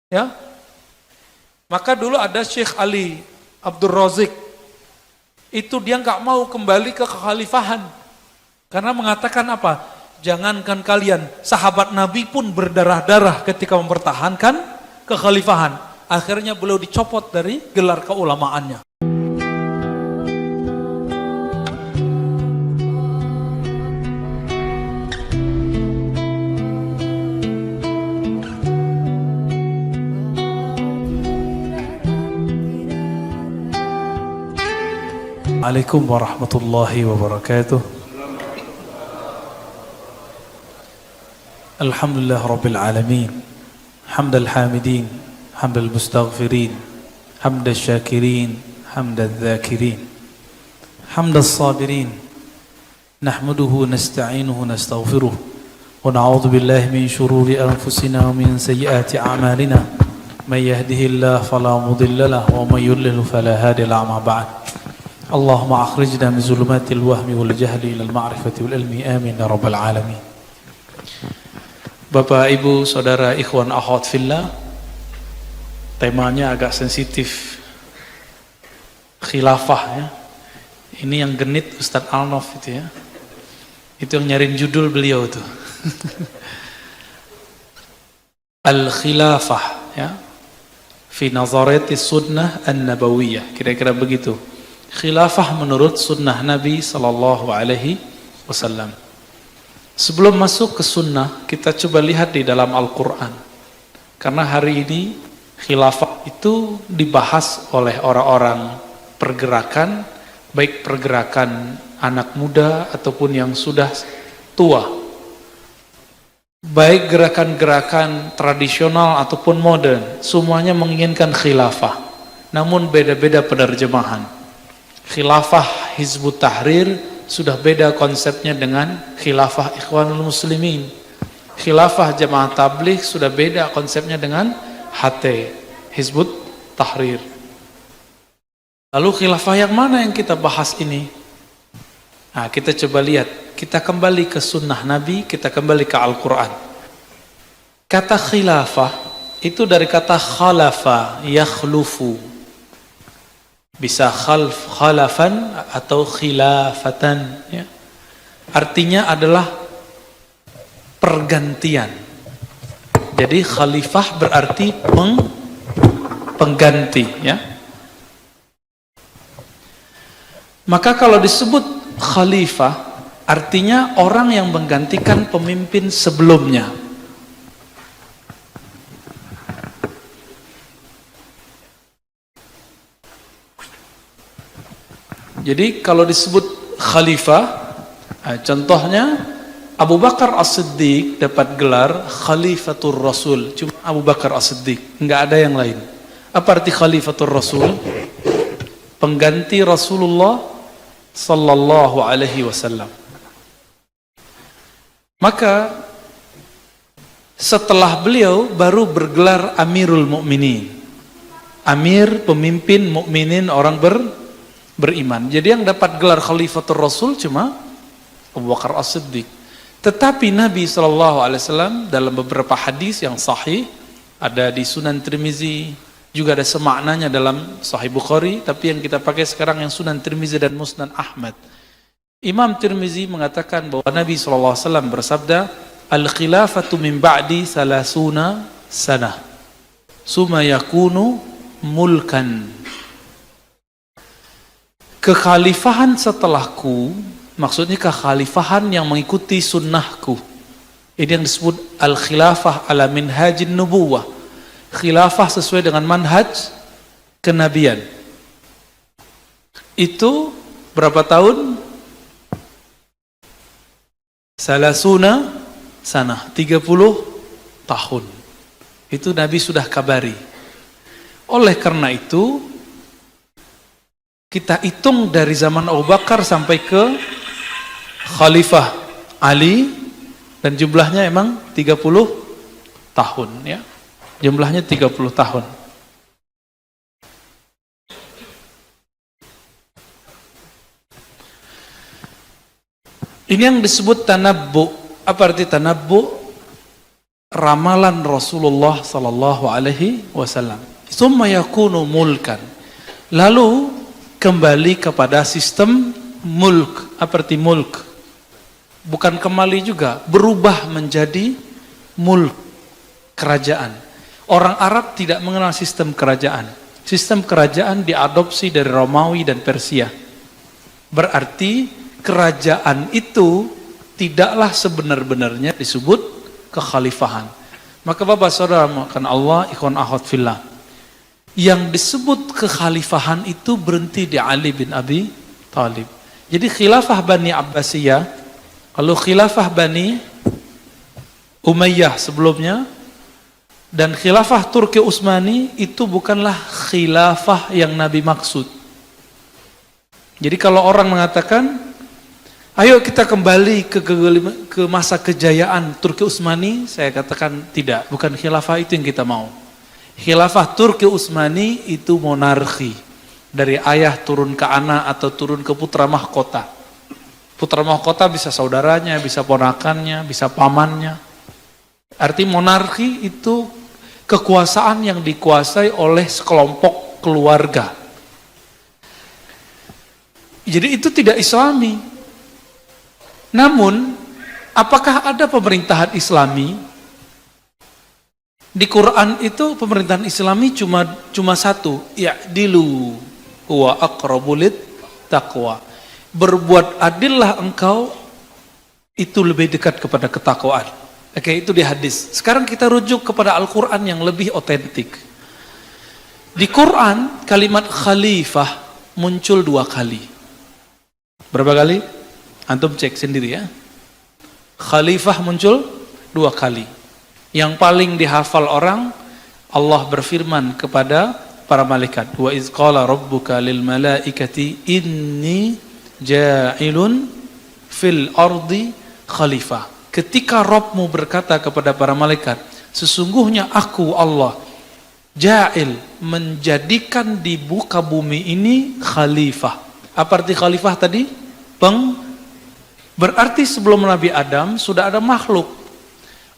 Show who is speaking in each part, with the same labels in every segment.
Speaker 1: Ya, maka dulu ada Syekh Ali Abdul Razik, itu dia nggak mau kembali ke kekhalifahan karena mengatakan apa? Jangankan kalian, sahabat Nabi pun berdarah-darah ketika mempertahankan kekhalifahan. Akhirnya beliau dicopot dari gelar keulamaannya. Assalamualaikum warahmatullahi wabarakatuh. Alhamdulillah rabbil alamin. Hamdal hamidin, hamdal mustaghfirin, hamdal syakirin, hamdal dhakirin, hamdal sabirin. Nahmaduhu nasta'inuhu nastaghfiruh wa na'udzu billahi min shururi anfusina wa min sayyiati a'malina. May yahdihillahu fala mudilla lahu wa may yudlil fala hadiya lahu. Amma ba'd. Allahumma akhrijna min zulumatil wahmi wal jahli ilal ma'rifati wal ilmi, amin ya rabbal alamin. Bapak, Ibu, Saudara, ikhwan, akhwat fillah, temanya agak sensitif, khilafah ya. Ini yang genit Ustadz Alnof itu ya. Itu yang nyariin judul beliau tuh. Al-khilafah ya. Fi nazarati sunnah an-nabawiyah, kira-kira begitu. Khilafah menurut sunnah Nabi Sallallahu Alaihi Wasallam. Sebelum masuk ke sunnah, kita coba lihat di dalam Al-Quran. Karena hari ini khilafah itu dibahas oleh orang-orang pergerakan, baik pergerakan anak muda ataupun yang sudah tua. Baik gerakan-gerakan tradisional ataupun modern, semuanya menginginkan khilafah. Namun beda-beda penerjemahan. Khilafah Hizbut Tahrir sudah beda konsepnya dengan khilafah Ikhwanul Muslimin. Khilafah Jamaah Tabligh sudah beda konsepnya dengan HT, Hizbut Tahrir. Lalu khilafah yang mana yang kita bahas ini? Nah, kita coba lihat. Kita kembali ke sunnah Nabi, kita kembali ke Al-Quran. Kata khilafah itu dari kata khalafa, yakhlufu. Bisa khalafan atau khilafatan ya. Artinya adalah pergantian. Jadi khalifah berarti pengganti ya. Maka kalau disebut khalifah artinya orang yang menggantikan pemimpin sebelumnya. Jadi kalau disebut khalifah, contohnya Abu Bakar As-Siddiq dapat gelar Khalifatur Rasul. Cuma Abu Bakar As-Siddiq, enggak ada yang lain. Apa arti Khalifatur Rasul? Pengganti Rasulullah Sallallahu Alaihi Wasallam. Maka setelah beliau baru bergelar Amirul Mukminin. Amir, pemimpin mukminin, orang beriman. Jadi yang dapat gelar Khalifatul Rasul cuma Abu Bakar As-Siddiq. Tetapi Nabi SAW dalam beberapa hadis yang sahih, ada di Sunan Tirmizi, juga ada semaknanya dalam Sahih Bukhari, tapi yang kita pakai sekarang yang Sunan Tirmizi dan Musnad Ahmad. Imam Tirmizi mengatakan bahwa Nabi SAW bersabda, Al-khilafatu min ba'di salasuna sanah, summa yakunu mulkan. Kekhalifahan setelahku, maksudnya kekhalifahan yang mengikuti sunnahku. Ini yang disebut al-khilafah ala minhajin nubuwah. Khilafah sesuai dengan manhaj kenabian. Itu berapa tahun? Salasuna sanah, 30 tahun. Itu Nabi sudah kabari. Oleh karena itu, kita hitung dari zaman Abu Bakar sampai ke Khalifah Ali, dan jumlahnya emang 30 tahun ya. Jumlahnya 30 tahun. Ini yang disebut tanabbu. Apa arti tanabbu? ramalan Rasulullah sallallahu alaihi wasallam. Tsumma yakunu mulkan. Lalu kembali kepada sistem mulk, seperti mulk. Bukan kembali juga, berubah menjadi mulk, kerajaan. Orang Arab tidak mengenal sistem kerajaan. Sistem kerajaan diadopsi dari Romawi dan Persia. Berarti kerajaan itu tidaklah sebenar-benarnya disebut kekhalifahan. Maka Bapak Saudara makan Allah, ikhwan akhwat fillah, yang disebut kekhalifahan itu berhenti di Ali bin Abi Thalib. Jadi khilafah Bani Abbasiyah, kalau khilafah Bani Umayyah sebelumnya, dan khilafah Turki Utsmani itu bukanlah khilafah yang Nabi maksud. Jadi kalau orang mengatakan, ayo kita kembali ke masa kejayaan Turki Utsmani, saya katakan tidak, bukan khilafah itu yang kita mau. Khilafah Turki Utsmani itu monarki, dari ayah turun ke anak atau turun ke putra mahkota. Putra mahkota bisa saudaranya, bisa ponakannya, bisa pamannya. Arti monarki itu kekuasaan yang dikuasai oleh sekelompok keluarga. Jadi itu tidak Islami. Namun, apakah ada pemerintahan Islami? Di Quran itu pemerintahan Islami cuma satu, ya'dilu huwa aqrabu lit taqwa. Berbuat adillah engkau, itu lebih dekat kepada ketakwaan. Oke, itu di hadis. Sekarang kita rujuk kepada Al-Quran yang lebih otentik. Di Quran, kalimat khalifah muncul 2 kali. Berapa kali? Antum cek sendiri ya. Khalifah muncul 2 kali. Yang paling dihafal orang, Allah berfirman kepada para malaikat, wa iz qala rabbuka lil malaikati inni ja'ilun fil ardi khalifah. Ketika Rabbmu berkata kepada para malaikat, sesungguhnya aku Allah ja'il, menjadikan di muka bumi ini khalifah. Apa arti khalifah tadi? Berarti sebelum Nabi Adam sudah ada makhluk.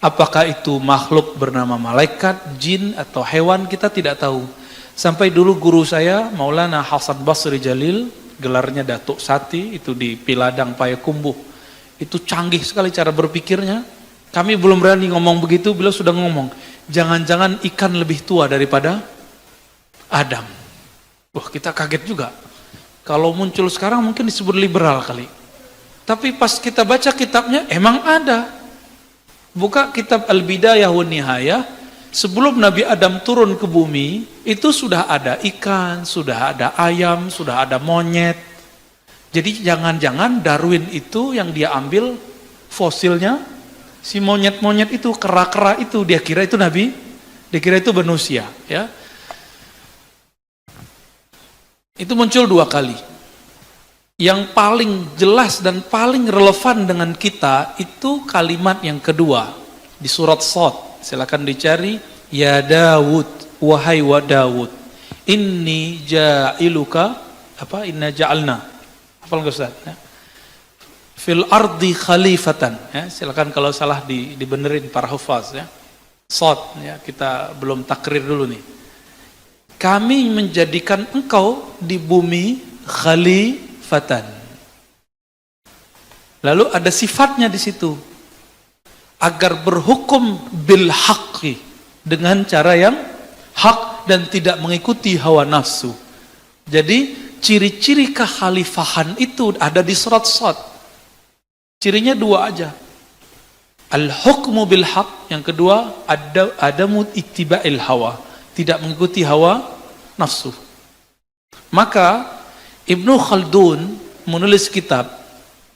Speaker 1: Apakah itu makhluk bernama malaikat, jin, atau hewan, kita tidak tahu. Sampai dulu guru saya, Maulana Hasan Basri Jalil, gelarnya Datuk Sati, itu di Piladang Payakumbuh. Itu canggih sekali cara berpikirnya. Kami belum berani ngomong begitu, beliau sudah ngomong, jangan-jangan ikan lebih tua daripada Adam. Wah, kita kaget juga. Kalau muncul sekarang mungkin disebut liberal kali. Tapi pas kita baca kitabnya, emang ada. Buka kitab Al-Bidayah wa Nihayah, sebelum Nabi Adam turun ke bumi, itu sudah ada ikan, sudah ada ayam, sudah ada monyet. Jadi jangan-jangan Darwin itu yang dia ambil fosilnya, si monyet-monyet itu, kera-kera itu, dia kira itu Nabi, dia kira itu manusia. Ya. Itu muncul 2 kali. Yang paling jelas dan paling relevan dengan kita itu kalimat yang kedua di surat Shad. Silakan dicari, ya Dawud, wahai wa Dawud, inni ja'iluka inna ja'alna. Hafal enggak Ustaz? Ya. Fil ardi khalifatan. Ya, silakan kalau salah dibenerin para hufaz ya. Shad ya, kita belum takrir dulu nih. Kami menjadikan engkau di bumi khalifatan. Lalu ada sifatnya di situ. Agar berhukum bil haqqi, dengan cara yang hak dan tidak mengikuti hawa nafsu. Jadi ciri-ciri kekhalifahan itu ada di surat Shad. Cirinya 2 aja. Al-hukmu bil haq, yang kedua adamu ittiba'il hawa, tidak mengikuti hawa nafsu. Maka Ibnu Khaldun menulis kitab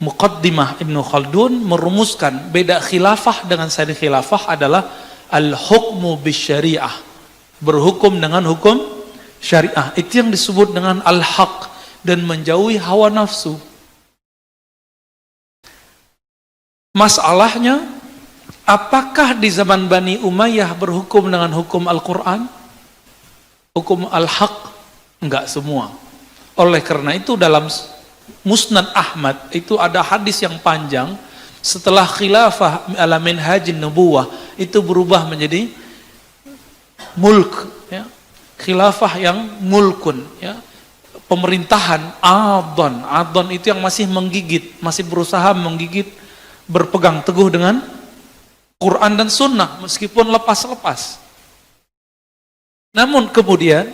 Speaker 1: Muqaddimah. Ibnu Khaldun merumuskan beda khilafah dengan sani khilafah adalah al-hukmu bisyariah, berhukum dengan hukum syariah. Itu yang disebut dengan al-haq, dan menjauhi hawa nafsu. Masalahnya, apakah di zaman Bani Umayyah berhukum dengan hukum Al-Quran? Hukum Al-Haq? Enggak semua. Oleh karena itu dalam Musnad Ahmad itu ada hadis yang panjang Setelah khilafah ala minhajin nubuwah itu berubah menjadi mulk, ya. Khilafah yang mulkun, ya. Pemerintahan adon itu yang masih menggigit, masih berusaha menggigit, berpegang teguh dengan Quran dan Sunnah meskipun lepas-lepas. Namun kemudian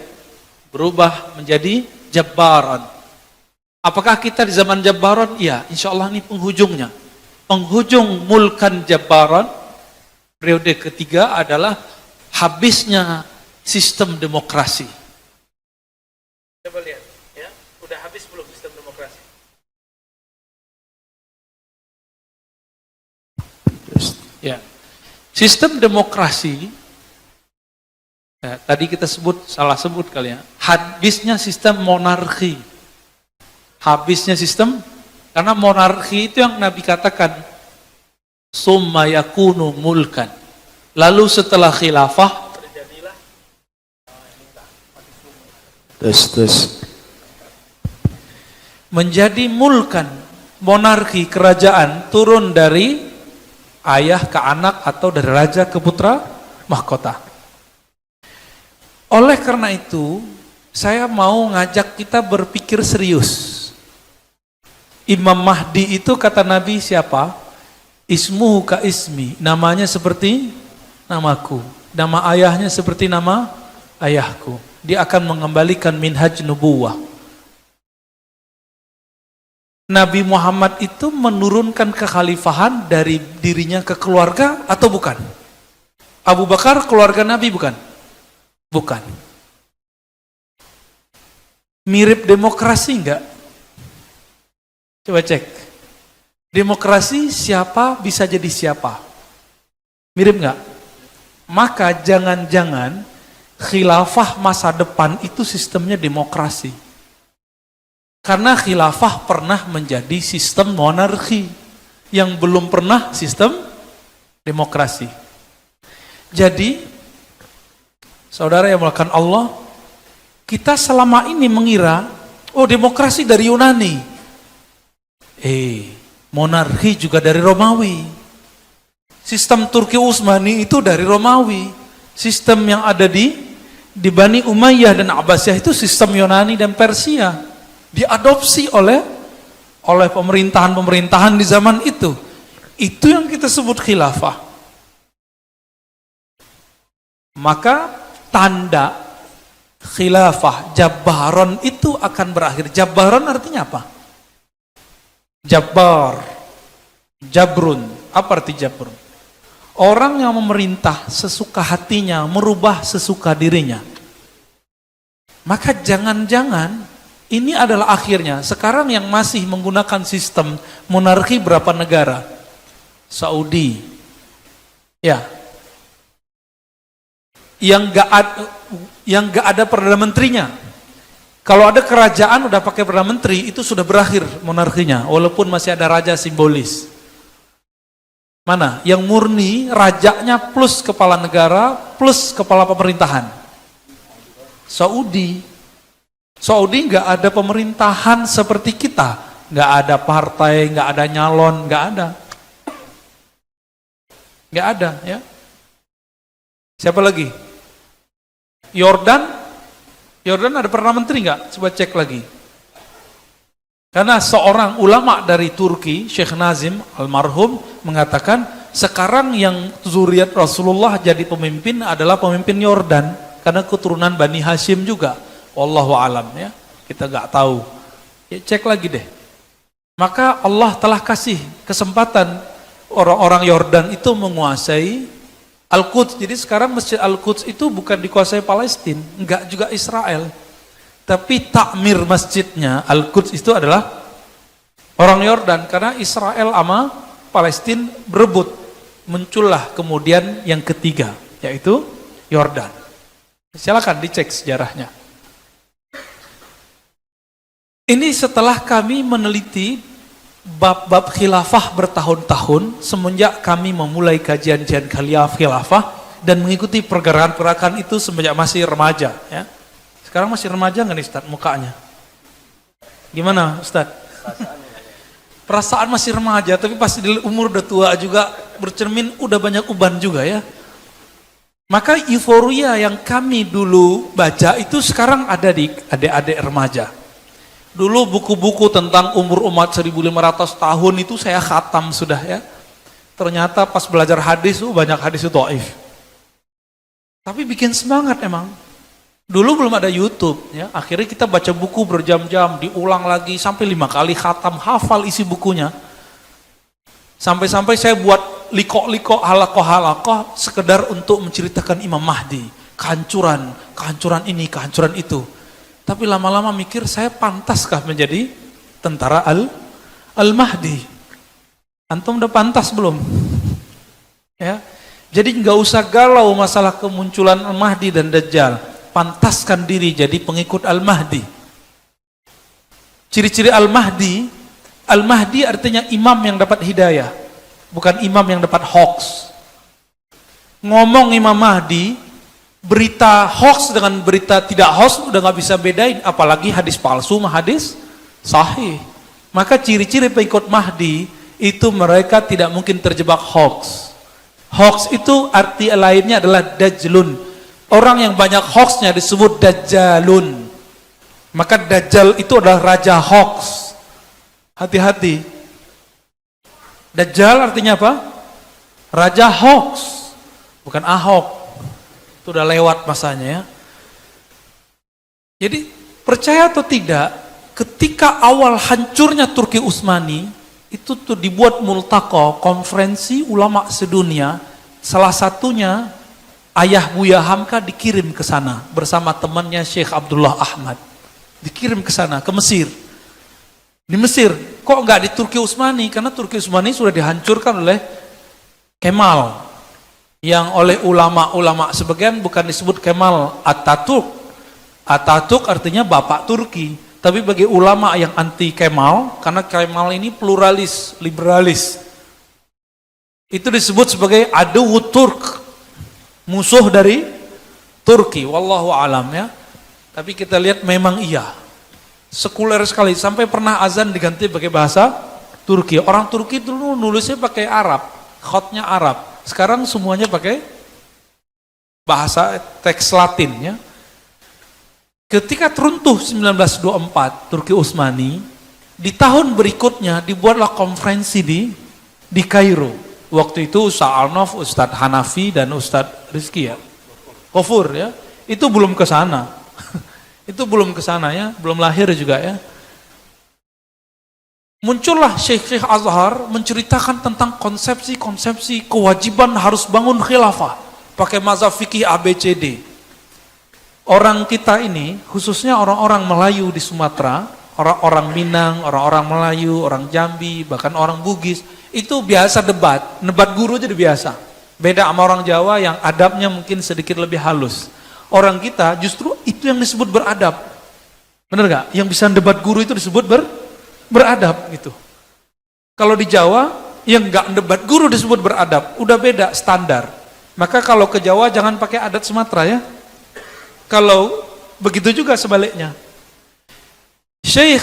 Speaker 1: berubah menjadi jabbaran. Apakah kita di zaman jabbaran? Ya, insya Allah ini penghujungnya. Penghujung mulkan jabbaran periode ketiga adalah habisnya sistem demokrasi. Coba lihat, ya, udah habis belum sistem demokrasi? Ya, sistem demokrasi. Ya, tadi kita salah sebut kali ya. Habisnya sistem monarki. Habisnya sistem, karena monarki itu yang Nabi katakan, summa yakunu mulkan. Lalu setelah khilafah terjadilah menjadi mulkan, monarki, kerajaan turun dari ayah ke anak atau dari raja ke putra mahkota. Oleh karena itu, saya mau ngajak kita berpikir serius. Imam Mahdi itu kata Nabi siapa? Ismuhu ka ismi, namanya seperti namaku, nama ayahnya seperti nama ayahku. Dia akan mengembalikan minhaj nubuwah. Nabi Muhammad itu menurunkan kekhalifahan dari dirinya ke keluarga atau bukan? Abu Bakar keluarga Nabi bukan? Bukan. Mirip demokrasi enggak? Coba cek. Demokrasi siapa bisa jadi siapa? Mirip enggak? Maka jangan-jangan khilafah masa depan itu sistemnya demokrasi. Karena khilafah pernah menjadi sistem monarki yang belum pernah sistem demokrasi. Jadi, saudara yang melakukan Allah, kita selama ini mengira, oh demokrasi dari Yunani. Monarki juga dari Romawi. Sistem Turki Utsmani itu dari Romawi. Sistem yang ada di Bani Umayyah dan Abbasiyah itu sistem Yunani dan Persia. Diadopsi oleh pemerintahan-pemerintahan di zaman itu. Itu yang kita sebut khilafah. Maka tanda khilafah jabbaron itu akan berakhir. Jabbaron artinya apa? Jabbar, jabrun. Apa arti jabrun? Orang yang memerintah sesuka hatinya, merubah sesuka dirinya. Maka jangan-jangan ini adalah akhirnya. Sekarang yang masih menggunakan sistem monarki berapa negara? Saudi. Ya. Yang gak ada Perdana Menterinya. Kalau ada kerajaan udah pakai Perdana Menteri, itu sudah berakhir monarkinya, walaupun masih ada raja simbolis. Mana? Yang murni, rajanya plus kepala negara, plus kepala pemerintahan. Saudi. Saudi nggak ada pemerintahan seperti kita, nggak ada partai, nggak ada nyalon, nggak ada, ya. Siapa lagi? Yordan ada Perdana Menteri nggak? Coba cek lagi. Karena seorang ulama dari Turki, Syekh Nazim almarhum, mengatakan sekarang yang zuriat Rasulullah jadi pemimpin adalah pemimpin Yordan, karena keturunan Bani Hashim juga. Wallahu alam, ya. Kita nggak tahu. Ya, cek lagi deh. Maka Allah telah kasih kesempatan orang-orang Yordan itu menguasai Al-Quds. Jadi sekarang Masjid Al-Quds itu bukan dikuasai Palestina, enggak juga Israel. Tapi takmir masjidnya Al-Quds itu adalah orang Yordan, karena Israel sama Palestina berebut. Muncullah kemudian yang ketiga, yaitu Yordan. Silakan dicek sejarahnya. Ini setelah kami meneliti bab-bab khilafah bertahun-tahun semenjak kami memulai kajian-kajian khilafah dan mengikuti pergerakan-pergerakan itu semenjak masih remaja, ya. Sekarang masih remaja nggak nih Ustaz mukanya? Gimana Ustaz?
Speaker 2: perasaan masih remaja, tapi pasti di umur udah tua juga bercermin udah banyak uban juga ya. Maka euforia yang kami dulu baca itu sekarang ada di adik-adik remaja. Dulu buku-buku tentang umur umat 1500 tahun itu saya khatam sudah ya. Ternyata pas belajar hadis banyak hadis itu dhaif. Tapi bikin semangat emang. Dulu belum ada YouTube, ya. Akhirnya kita baca buku berjam-jam, diulang lagi sampai 5 kali khatam, hafal isi bukunya. Sampai-sampai saya buat liko-liko, halakoh-halakoh, sekedar untuk menceritakan Imam Mahdi, kehancuran ini, kehancuran itu. Tapi lama-lama mikir, saya pantaskah menjadi tentara Al-Mahdi? Antum udah pantas belum? Ya, jadi nggak usah galau masalah kemunculan Al-Mahdi dan Dajjal. Pantaskan diri jadi pengikut Al-Mahdi. Ciri-ciri Al-Mahdi, Al-Mahdi artinya imam yang dapat hidayah, bukan imam yang dapat hoax. Ngomong Imam Mahdi, berita hoax dengan berita tidak hoax udah nggak bisa bedain, apalagi hadis palsu sama hadis sahih. Maka ciri-ciri pengikut Mahdi itu mereka tidak mungkin terjebak hoax. Hoax itu arti lainnya adalah dajjalun. Orang yang banyak hoaxnya disebut dajjalun. Maka Dajjal itu adalah raja hoax. Hati-hati. Dajjal artinya apa? Raja hoax, bukan Ahok. Itu udah lewat masanya ya. Jadi percaya atau tidak, ketika awal hancurnya Turki Utsmani, itu tuh dibuat multaqo, konferensi ulama sedunia. Salah satunya ayah Buya Hamka dikirim ke sana bersama temannya Syekh Abdullah Ahmad. Dikirim ke sana, ke Mesir. Di Mesir, kok enggak di Turki Utsmani? Karena Turki Utsmani sudah dihancurkan oleh Kemal. Yang oleh ulama-ulama sebagian bukan disebut Kemal Ataturk. Ataturk artinya bapak Turki. Tapi bagi ulama yang anti Kemal, karena Kemal ini pluralis, liberalis, itu disebut sebagai aduwwut Turk, musuh dari Turki. Wallahu alam ya. Tapi kita lihat memang iya, sekuler sekali, sampai pernah azan diganti pakai bahasa Turki. Orang Turki dulu nulisnya pakai Arab, khotnya Arab. Sekarang semuanya pakai bahasa teks Latin ya. Ketika teruntuh 1924 Turki Utsmani, di tahun berikutnya dibuatlah konferensi di Kairo. Waktu itu Ustaz Arnof, Ustaz Hanafi dan Ustaz Rizki ya, Kofur ya, itu belum ke sana. Itu belum ke sana ya, belum lahir juga ya. Muncullah Syekh Azhar menceritakan tentang konsepsi-konsepsi kewajiban harus bangun khilafah pakai mazhab fikih ABCD. Orang kita ini, khususnya orang-orang Melayu di Sumatera, orang-orang Minang, orang-orang Melayu, orang Jambi, bahkan orang Bugis, itu biasa debat guru jadi biasa. Beda sama orang Jawa yang adabnya mungkin sedikit lebih halus. Orang kita justru itu yang disebut beradab. Bener gak? Yang bisa debat guru itu disebut beradab gitu. Kalau di Jawa, yang gak debat guru disebut beradab. Udah beda standar. Maka kalau ke Jawa jangan pakai adat Sumatera ya. Kalau begitu juga sebaliknya. Syekh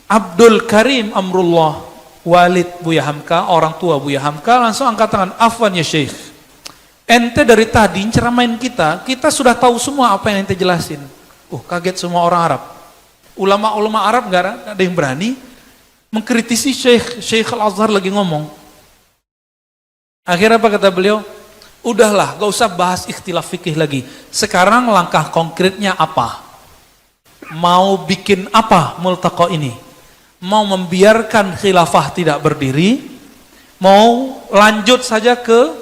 Speaker 2: Abdul Karim Amrullah Walid Buya Hamka, orang tua Buya Hamka, langsung angkat tangan, afwan ya Syekh, ente dari tadi ceramain kita sudah tahu semua apa yang ente jelasin. Kaget semua orang Arab. Ulama-ulama Arab gak ada yang berani mengkritisi Syekh Al-Azhar lagi ngomong. Akhirnya apa kata beliau? Udahlah, gak usah bahas ikhtilaf fikih lagi. Sekarang langkah konkretnya apa? Mau bikin apa multaqo ini? Mau membiarkan khilafah tidak berdiri? Mau lanjut saja ke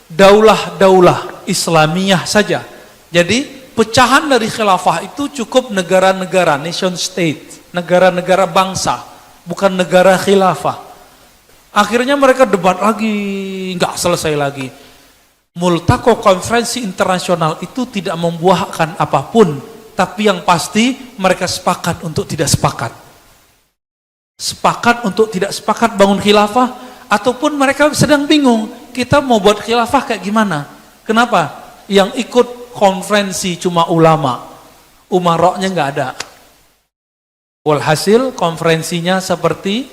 Speaker 2: daulah-daulah Islamiyah saja? Jadi pecahan dari khilafah itu cukup negara-negara, nation state, negara-negara bangsa, bukan negara khilafah. Akhirnya mereka debat lagi, nggak selesai lagi. Multaqo konferensi internasional itu tidak membuahkan apapun, tapi yang pasti mereka sepakat untuk tidak sepakat. Sepakat untuk tidak sepakat bangun khilafah, ataupun mereka sedang bingung, kita mau buat khilafah kayak gimana? Kenapa? Yang ikut konferensi cuma ulama, umaroknya nggak ada. Walhasil konferensinya seperti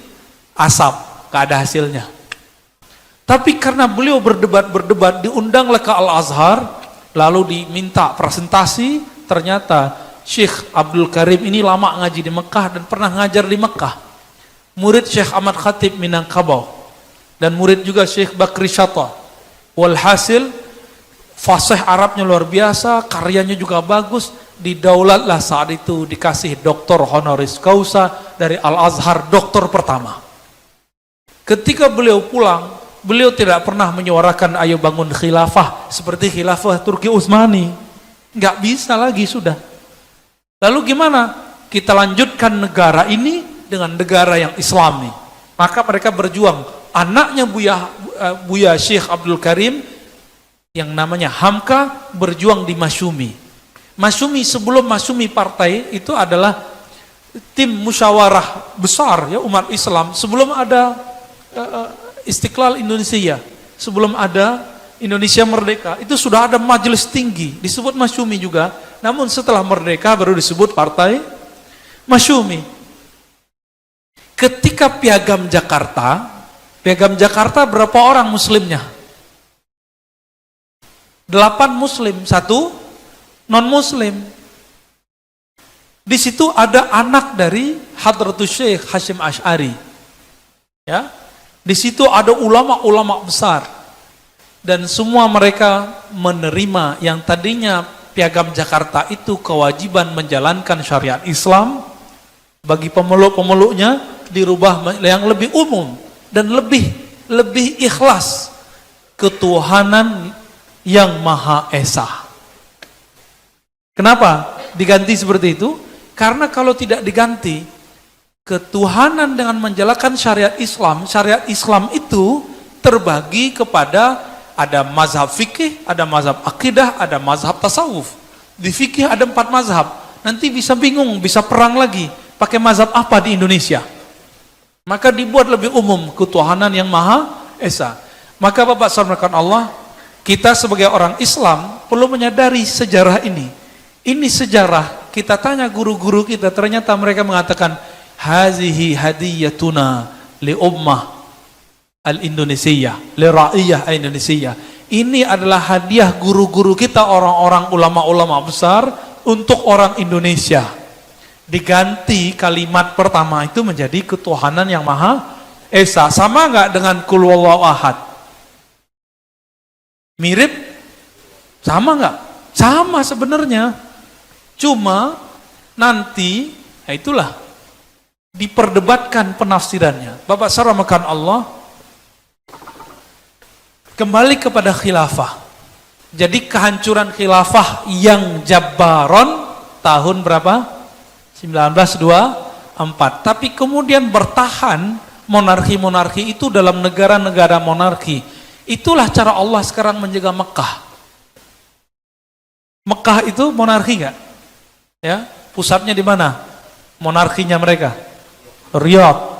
Speaker 2: asap, gak ada hasilnya. Tapi karena beliau berdebat, diundanglah ke Al-Azhar, lalu diminta presentasi, ternyata Syekh Abdul Karim ini lama ngaji di Mekah dan pernah ngajar di Mekah. Murid Syekh Ahmad Khatib Minangkabau dan murid juga Syekh Bakri Syata. Walhasil fasih Arabnya luar biasa, karyanya juga bagus. Didaulatlah saat itu dikasih doktor honoris causa dari Al-Azhar, doktor pertama. Ketika beliau pulang, beliau tidak pernah menyuarakan ayo bangun khilafah seperti khilafah Turki Utsmani. Nggak bisa lagi sudah. Lalu gimana? Kita lanjutkan negara ini dengan negara yang Islami. Maka mereka berjuang. Anaknya Buya Syekh Abdul Karim yang namanya Hamka berjuang di Masyumi. Masyumi, sebelum Masyumi partai itu adalah tim musyawarah besar ya umat Islam sebelum ada Istiqlal Indonesia, sebelum ada Indonesia merdeka, itu sudah ada majelis tinggi disebut Masyumi juga. Namun setelah merdeka baru disebut partai Masyumi. Ketika Piagam Jakarta berapa orang muslimnya? 8 muslim, 1 non-muslim. Di situ ada anak dari Hadratus Syekh Hasyim Asy'ari. Ya. Di situ ada ulama-ulama besar. Dan semua mereka menerima yang tadinya Piagam Jakarta itu kewajiban menjalankan syariat Islam, bagi pemeluk-pemeluknya dirubah yang lebih umum dan lebih ikhlas, ketuhanan yang Maha Esa. Kenapa diganti seperti itu? Karena kalau tidak diganti, ketuhanan dengan menjalankan syariat Islam itu terbagi kepada ada mazhab fikih, ada mazhab akidah, ada mazhab tasawuf. Di fikih ada 4 mazhab. Nanti bisa bingung, bisa perang lagi. Pakai mazhab apa di Indonesia? Maka dibuat lebih umum, ketuhanan yang Maha Esa. Maka Bapak saudarakan Allah, kita sebagai orang Islam perlu menyadari sejarah ini. Ini sejarah, kita tanya guru-guru kita, ternyata mereka mengatakan hazihi hadiyatuna li ummah al-Indonesia, li ra'iyah Indonesia. Ini adalah hadiah guru-guru kita, orang-orang ulama-ulama besar untuk orang Indonesia. Diganti kalimat pertama itu menjadi ketuhanan yang Maha Esa. Sama enggak dengan Qul Huwallahu Ahad? Mirip? Sama enggak? Sama sebenarnya. Cuma nanti, ya itulah, diperdebatkan penafsirannya. Bapak saramakan Allah, kembali kepada khilafah. Jadi kehancuran khilafah yang Jabbaron tahun berapa? 1924. Tapi kemudian bertahan monarki-monarki itu dalam negara-negara monarki. Itulah cara Allah sekarang menjaga Mekah. Mekah itu monarki enggak? Ya, pusatnya di mana? Monarkinya mereka. Riyadh.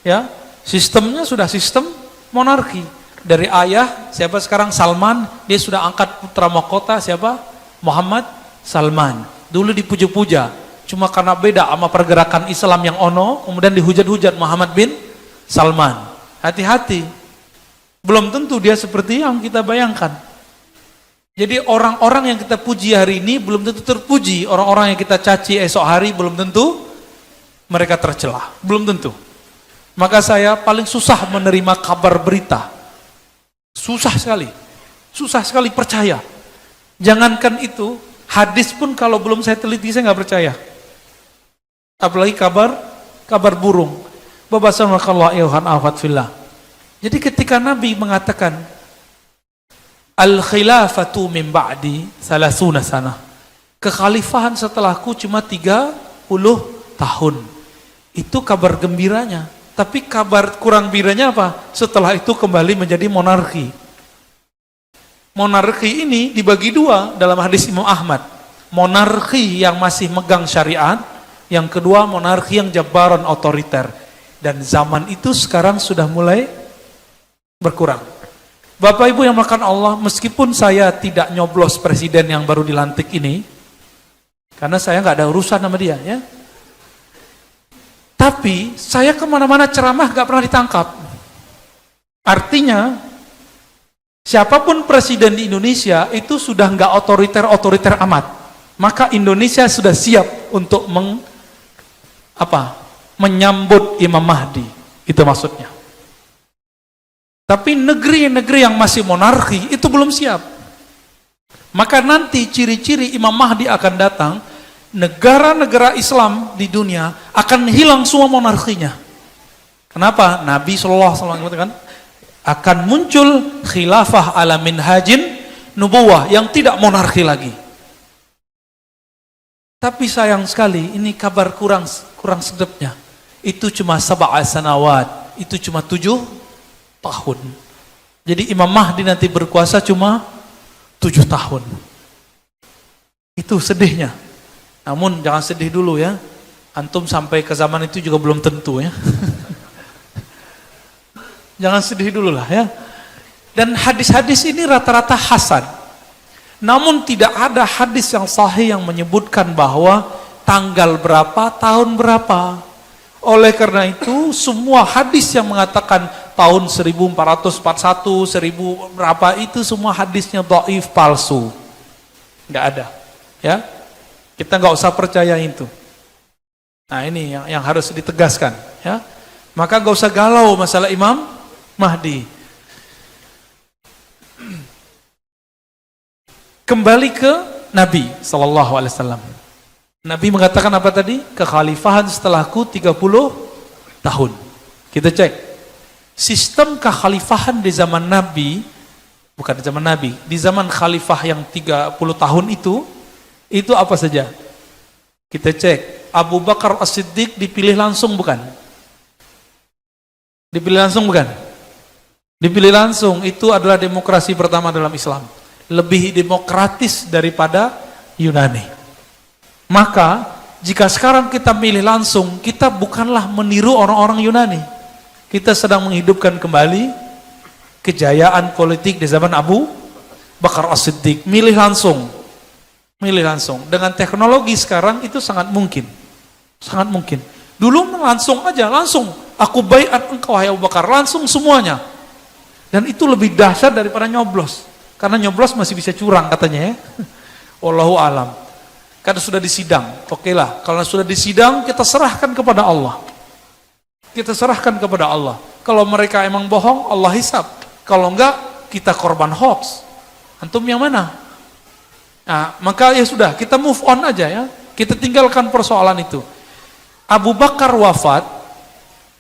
Speaker 2: Ya, sistemnya sudah sistem monarki. Dari ayah siapa sekarang Salman, dia sudah angkat putra mahkota siapa? Muhammad Salman. Dulu dipuja-puja, cuma karena beda sama pergerakan Islam yang ono, kemudian dihujat-hujat Muhammad bin Salman. Hati-hati. Belum tentu dia seperti yang kita bayangkan. Jadi orang-orang yang kita puji hari ini belum tentu terpuji, orang-orang yang kita caci esok hari belum tentu mereka tercelah, belum tentu. Maka saya paling susah menerima kabar berita. Susah sekali percaya. Jangankan itu, hadis pun kalau belum saya teliti saya nggak percaya. Apalagi kabar burung. Bapak sallallahu alaihi fillah. Jadi ketika Nabi mengatakan al-khilafatu min ba'di 30 sana. Kekhalifahan setelahku cuma 30 tahun. Itu kabar gembiranya. Tapi kabar kurang gembiranya apa? Setelah itu kembali menjadi monarki. Monarki ini dibagi 2 dalam hadis Imam Ahmad. Monarki yang masih megang syariat, yang kedua monarki yang jabbaran otoriter. Dan zaman itu sekarang sudah mulai berkurang. Bapak Ibu yang makan Allah, meskipun saya tidak nyoblos presiden yang baru dilantik ini, karena saya nggak ada urusan sama dia, ya. Tapi saya kemana-mana ceramah gak pernah ditangkap. Artinya, siapapun presiden di Indonesia itu sudah gak otoriter amat. Maka Indonesia sudah siap untuk menyambut Imam Mahdi. Itu maksudnya. Tapi negeri-negeri yang masih monarki itu belum siap. Maka nanti ciri-ciri Imam Mahdi akan datang, negara-negara Islam di dunia akan hilang semua monarkinya. Kenapa? Nabi SAW mengatakan akan muncul khilafah ala minhajin nubuwah yang tidak monarki lagi. Tapi sayang sekali, ini kabar kurang sedapnya. Itu cuma 7 sanawat, itu cuma 7 tahun. Jadi Imam Mahdi nanti berkuasa cuma 7 tahun. Itu sedihnya. Namun jangan sedih dulu ya. Antum sampai ke zaman itu juga belum tentu ya. Jangan sedih dulu lah ya. Dan hadis-hadis ini rata-rata hasan. Namun tidak ada hadis yang sahih yang menyebutkan bahwa tanggal berapa, tahun berapa. Oleh karena itu, semua hadis yang mengatakan tahun 1441, 1000 berapa itu semua hadisnya dhaif, palsu. Nggak ada. Ya, kita nggak usah percaya itu. Nah ini yang harus ditegaskan. Ya, maka nggak usah galau masalah Imam Mahdi. Kembali ke Nabi SAW. Nabi mengatakan apa tadi? Kekhalifahan setelahku 30 tahun. Kita cek. Sistem kekhalifahan di zaman Nabi, bukan di zaman Nabi, di zaman khalifah yang 30 tahun itu apa saja? Kita cek. Abu Bakar As-Siddiq dipilih langsung bukan? Dipilih langsung bukan? Dipilih langsung, itu adalah demokrasi pertama dalam Islam. Lebih demokratis daripada Yunani. Maka jika sekarang kita milih langsung, kita bukanlah meniru orang-orang Yunani. Kita sedang menghidupkan kembali kejayaan politik di zaman Abu Bakar As-Siddiq. Milih langsung. Dengan teknologi sekarang itu sangat mungkin. Sangat mungkin. Dulu langsung aja, langsung. Aku baiat engkau wahai Abu Bakar, langsung semuanya. Dan itu lebih dahsyat daripada nyoblos. Karena nyoblos masih bisa curang katanya ya. Wallahu alam. Karena sudah disidang. Oke lah, kalau sudah disidang kita serahkan kepada Allah. Kita serahkan kepada Allah. Kalau mereka emang bohong, Allah hisab. Kalau enggak, kita korban hoax. Antum yang mana? Nah, maka ya sudah, kita move on aja ya. Kita tinggalkan persoalan itu. Abu Bakar wafat,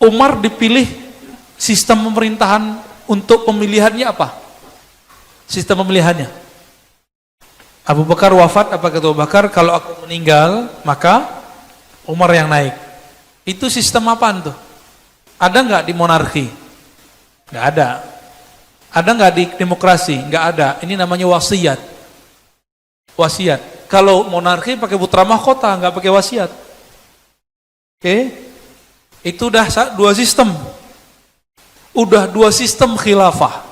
Speaker 2: Umar dipilih, sistem pemerintahan untuk pemilihannya apa? Sistem pemilihannya. Abu Bakar wafat, apa kata Abu Bakar? Kalau aku meninggal, maka Umar yang naik. Itu sistem apaan tuh? Ada nggak di monarki? Nggak ada. Ada nggak di demokrasi? Nggak ada. Ini namanya wasiat. Wasiat. Kalau monarki pakai putra mahkota, nggak pakai wasiat. Oke? Itu udah 2 sistem. Udah 2 sistem khilafah.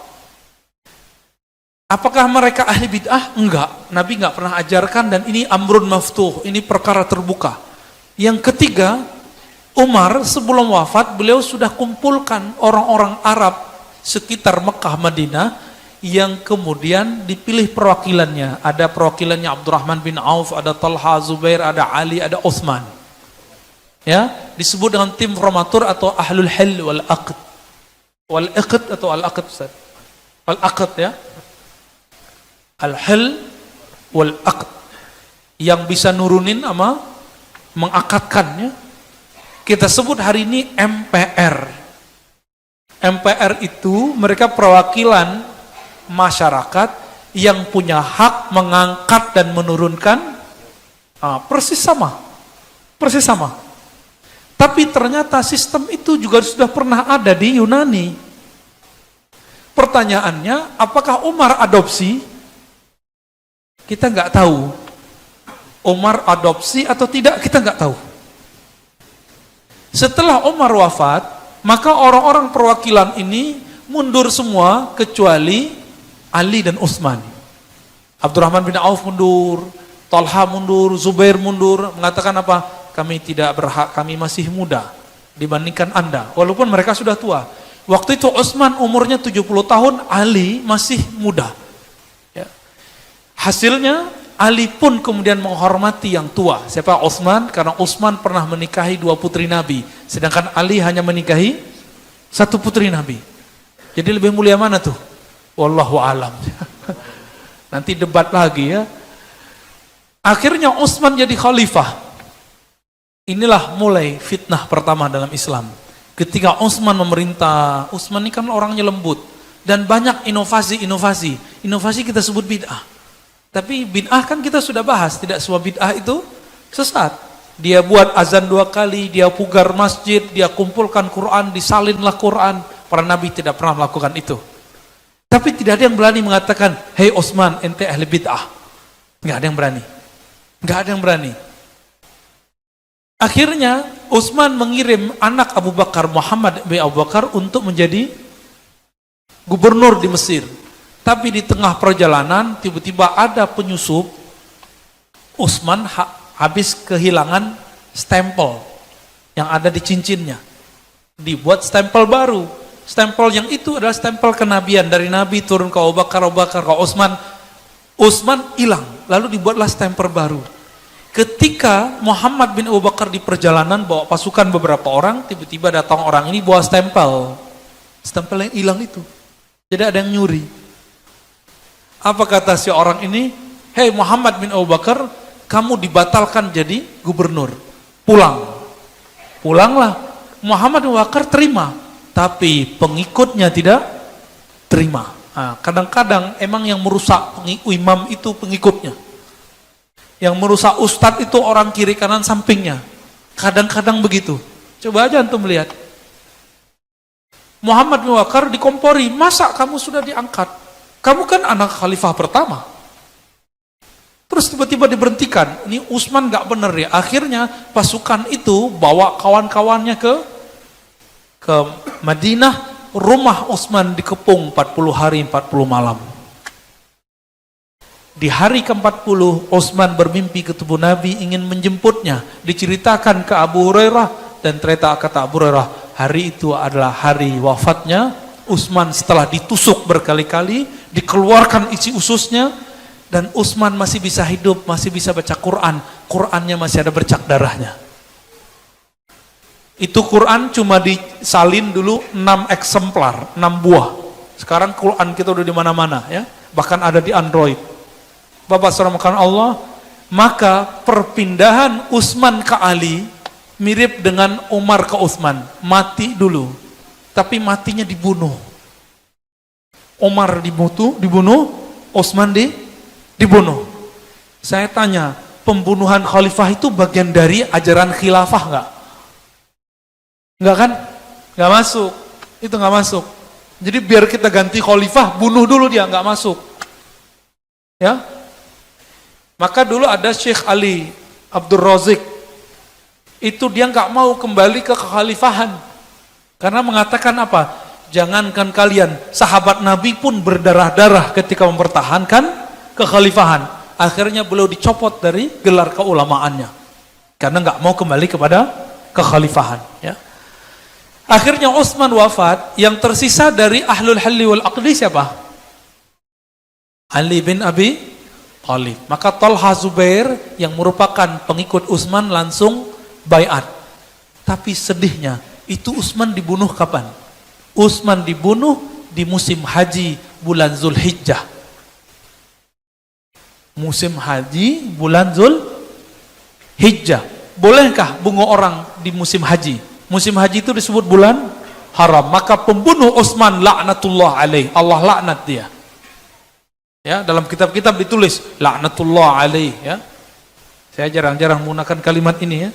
Speaker 2: Apakah mereka ahli bid'ah? Enggak. Nabi enggak pernah ajarkan dan ini amrun maftuh, ini perkara terbuka. Yang ketiga, Umar sebelum wafat beliau sudah kumpulkan orang-orang Arab sekitar Mekah Madinah yang kemudian dipilih perwakilannya. Ada perwakilannya Abdurrahman bin Auf, ada Talha, Zubair, ada Ali, ada Utsman. Ya, disebut dengan tim formatur atau ahlul hil wal aqd. Wal aqd atau al aqd Ustaz. Al aqd ya. Al-hil wal-aqd yang bisa nurunin sama mengakadkan ya. Kita sebut hari ini MPR. MPR itu mereka perwakilan masyarakat yang punya hak mengangkat dan menurunkan persis sama. Tapi ternyata sistem itu juga sudah pernah ada di Yunani. Pertanyaannya, apakah Umar adopsi? Kita nggak tahu. Umar adopsi atau tidak, kita nggak tahu. Setelah Umar wafat, maka orang-orang perwakilan ini mundur semua kecuali Ali dan Utsman. Abdurrahman bin Auf mundur, Talha mundur, Zubair mundur, mengatakan apa? Kami tidak berhak, kami masih muda. dibandingkan Anda, walaupun mereka sudah tua. Waktu itu Utsman umurnya 70 tahun, Ali masih muda. Ya. Hasilnya Ali pun kemudian menghormati yang tua. Siapa? Utsman, karena Utsman pernah menikahi 2 putri Nabi, sedangkan Ali hanya menikahi 1 putri Nabi. Jadi lebih mulia mana tuh? Wallahu alam. Nanti debat lagi ya. Akhirnya Utsman jadi khalifah. Inilah mulai fitnah pertama dalam Islam. Ketika Utsman memerintah, Utsman ini kan orangnya lembut dan banyak inovasi. Inovasi kita sebut bid'ah. Tapi bid'ah kan kita sudah bahas, tidak semua bid'ah itu sesat. Dia buat azan 2 kali, dia pugar masjid, dia kumpulkan Quran, disalinlah Quran. Para nabi tidak pernah melakukan itu. Tapi tidak ada yang berani mengatakan, "Hei Utsman, ente ahli bid'ah." Enggak ada yang berani. Enggak ada yang berani. Akhirnya Utsman mengirim anak Abu Bakar, Muhammad bin Abu Bakar, untuk menjadi gubernur di Mesir. Tapi di tengah perjalanan tiba-tiba ada penyusup. Utsman habis kehilangan stempel yang ada di cincinnya. Dibuat stempel baru. Stempel yang itu adalah stempel kenabian, dari Nabi turun ke Abu Bakar, ke Utsman. Utsman hilang, lalu dibuatlah stempel baru. Ketika Muhammad bin Abu Bakar di perjalanan bawa pasukan beberapa orang, tiba-tiba datang orang ini bawa stempel yang hilang itu. Jadi ada yang nyuri. Apa kata si orang ini? "Hei Muhammad bin Abu Bakar, kamu dibatalkan jadi gubernur. Pulanglah." Muhammad bin Abu Bakar terima, tapi pengikutnya tidak terima. Nah, kadang-kadang emang yang merusak imam itu pengikutnya. Yang merusak ustadz itu orang kiri kanan sampingnya. Kadang-kadang begitu. Coba aja antum lihat. Muhammad bin Abu Bakar dikompori, "Masa kamu sudah diangkat? Kamu kan anak khalifah pertama." Terus tiba-tiba diberhentikan. Ini Utsman gak bener ya. Akhirnya pasukan itu bawa kawan-kawannya ke Madinah. Rumah Utsman dikepung 40 hari 40 malam. Di hari ke-40 Utsman bermimpi ketemu Nabi, ingin menjemputnya. Diceritakan ke Abu Hurairah, dan ternyata kata Abu Hurairah, hari itu adalah hari wafatnya Utsman setelah ditusuk berkali-kali, dikeluarkan isi ususnya, dan Utsman masih bisa hidup, masih bisa baca Quran. Qurannya masih ada bercak darahnya. Itu Quran cuma disalin dulu 6 eksemplar, 6 buah. Sekarang Quran kita udah di mana-mana ya, bahkan ada di Android. Bapak saudara Allah, maka perpindahan Utsman ke Ali mirip dengan Umar ke Utsman, mati dulu, tapi matinya dibunuh. Umar dibunuh, Utsman dibunuh. Saya tanya, pembunuhan khalifah itu bagian dari ajaran khilafah enggak? Enggak kan? Enggak masuk. Itu enggak masuk. Jadi biar kita ganti khalifah, bunuh dulu dia, enggak masuk. Ya. Maka dulu ada Syekh Ali Abdul Razik. Itu dia enggak mau kembali ke kekhalifahan. Karena mengatakan apa? Jangankan kalian, sahabat Nabi pun berdarah-darah ketika mempertahankan kekhalifahan. Akhirnya beliau dicopot dari gelar keulamaannya. Karena enggak mau kembali kepada kekhalifahan, ya. Akhirnya Utsman wafat, yang tersisa dari ahlul halli wal aqdi siapa? Ali bin Abi Thalib. Maka Talha Zubair yang merupakan pengikut Utsman langsung baiat. Tapi sedihnya, itu Utsman dibunuh kapan? Utsman dibunuh di musim haji bulan Zulhijjah. Musim haji bulan Zulhijjah. Bolehkah bunuh orang di musim haji? Musim haji itu disebut bulan haram. Maka pembunuh Utsman laknatullah alaih, Allah laknat dia. Ya, dalam kitab-kitab ditulis laknatullah alaih, ya. Saya jarang-jarang menggunakan kalimat ini, ya.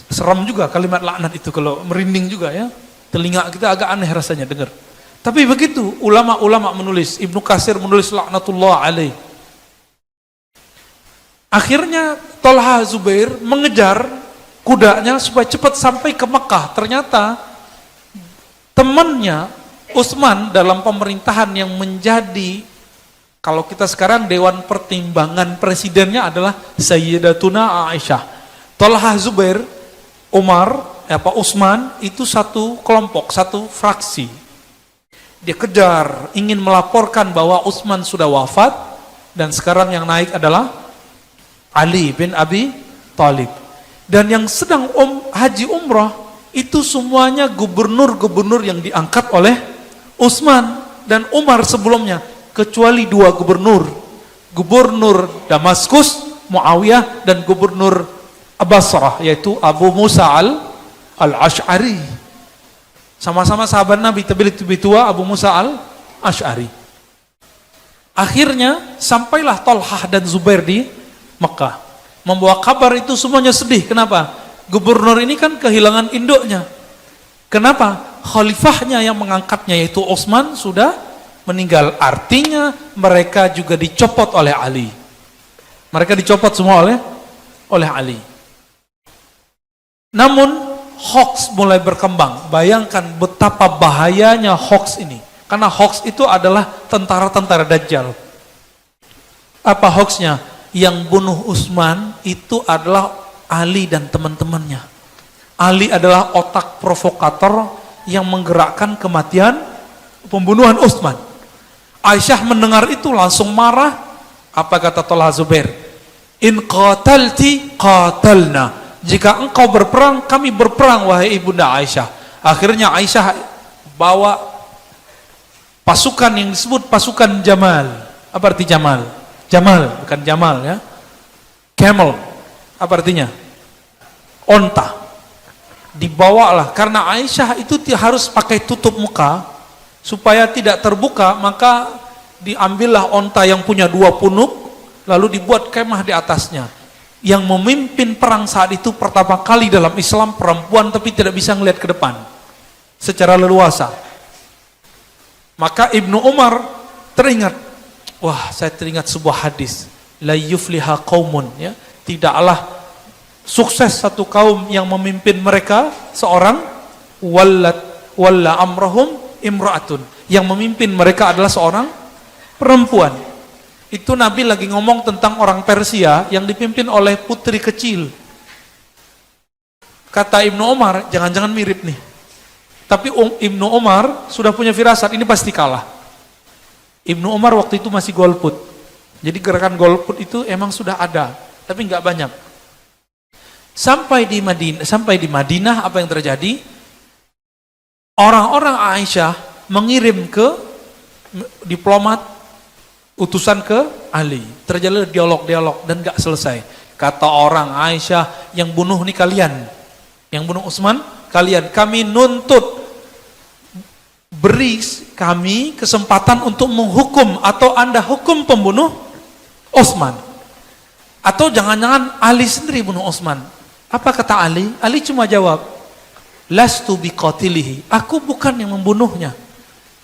Speaker 2: Seram juga kalimat laknat itu, kalau merinding juga, ya. Telinga kita agak aneh rasanya dengar. Tapi begitu ulama-ulama menulis, Ibnu Katsir menulis laknatullah alaih. Akhirnya Talha Zubair mengejar kudanya supaya cepat sampai ke Mekah. Ternyata temannya Utsman dalam pemerintahan yang menjadi, kalau kita sekarang Dewan Pertimbangan Presidennya adalah Sayyidatuna Aisyah. Talha Zubair, Umar Utsman itu satu kelompok, satu fraksi. Dia kejar, ingin melaporkan bahwa Utsman sudah wafat dan sekarang yang naik adalah Ali bin Abi Thalib. Dan yang sedang haji umrah itu semuanya gubernur-gubernur yang diangkat oleh Utsman dan Umar sebelumnya, kecuali dua gubernur, gubernur Damaskus Muawiyah dan gubernur Basrah yaitu Abu Musa al-Ash'ari. Sama-sama sahabat Nabi, tapi lebih tua Abu Musa al-Ash'ari. Akhirnya sampailah Thalhah dan Zubair di Mekah. Membawa kabar itu semuanya sedih. Kenapa? Gubernur ini kan kehilangan induknya. Kenapa? Khalifahnya yang mengangkatnya yaitu Utsman sudah meninggal. Artinya mereka juga dicopot oleh Ali. Mereka dicopot semua oleh Ali. Namun hoax mulai berkembang. Bayangkan betapa bahayanya hoax ini. Karena hoax itu adalah tentara-tentara Dajjal. Apa hoaxnya? Yang bunuh Utsman itu adalah Ali dan teman-temannya. Ali adalah otak provokator yang menggerakkan kematian pembunuhan Utsman. Aisyah mendengar itu langsung marah. Apa kata Thalhah Zubair? In qatalti qatalna. Jika engkau berperang, kami berperang wahai ibunda Aisyah. Akhirnya Aisyah bawa pasukan yang disebut pasukan Jamal. Apa arti Jamal? Jamal, bukan Jamal ya. Camel. Apa artinya? Onta. Dibawalah, karena Aisyah itu harus pakai tutup muka supaya tidak terbuka, maka diambillah onta yang punya dua punuk, lalu dibuat kemah di atasnya. Yang memimpin perang saat itu pertama kali dalam Islam perempuan, tapi tidak bisa ngelihat ke depan secara leluasa. Maka Ibnu Umar teringat, wah saya teringat sebuah hadis, la yufliha qaumun, ya, tidaklah sukses satu kaum yang memimpin mereka seorang walla amrahum imra'atun, yang memimpin mereka adalah seorang perempuan. Itu Nabi lagi ngomong tentang orang Persia yang dipimpin oleh putri kecil. Kata Ibnu Umar, jangan-jangan mirip nih. Tapi Ibnu Umar sudah punya firasat, ini pasti kalah. Ibnu Umar waktu itu masih golput. Jadi gerakan golput itu emang sudah ada, tapi nggak banyak. Sampai di Madinah apa yang terjadi? Orang-orang Aisyah mengirim ke diplomat, utusan ke Ali. Terjadi dialog-dialog dan gak selesai. Kata orang Aisyah, yang bunuh nih kalian, yang bunuh Utsman kalian. Kami nuntut, beri kami kesempatan untuk menghukum, atau Anda hukum pembunuh Utsman, atau jangan-jangan Ali sendiri bunuh Utsman. Apa kata Ali? Ali cuma jawab, lastu biqatilihi, aku bukan yang membunuhnya.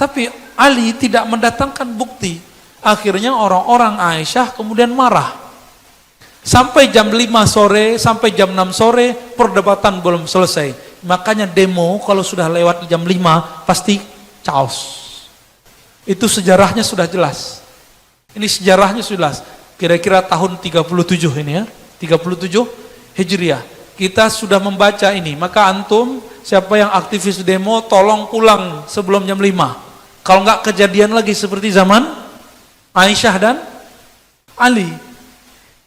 Speaker 2: Tapi Ali tidak mendatangkan bukti. Akhirnya orang-orang Aisyah kemudian marah. Sampai jam 5 sore, sampai jam 6 sore, perdebatan belum selesai. Makanya demo kalau sudah lewat jam 5, pasti chaos. Itu sejarahnya sudah jelas. Ini sejarahnya sudah jelas. Kira-kira tahun 37 ini ya, 37 Hijriah. Kita sudah membaca ini. Maka antum, siapa yang aktivis demo, tolong pulang sebelum jam 5. Kalau enggak kejadian lagi seperti zaman Aisyah dan Ali.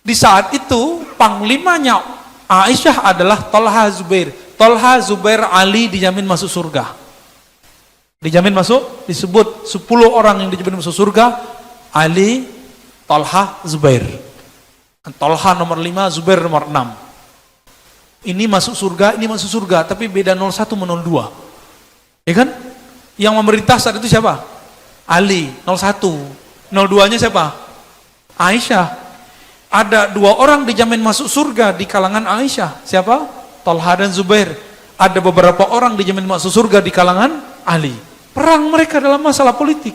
Speaker 2: Di saat itu panglimanya Aisyah adalah Thalhah Zubair. Thalhah Zubair Ali dijamin masuk surga. Dijamin masuk, disebut 10 orang yang dijamin masuk surga. Ali, Thalhah, Zubair. Thalhah nomor 5, Zubair nomor 6. Ini masuk surga, ini masuk surga, tapi beda 01 sama 02. Ya kan? Yang memerintah saat itu siapa? Ali, 01. 02-nya siapa? Aisyah. Ada 2 orang dijamin masuk surga di kalangan Aisyah. Siapa? Thalhah dan Zubair. Ada beberapa orang dijamin masuk surga di kalangan Ali. Perang mereka dalam masalah politik.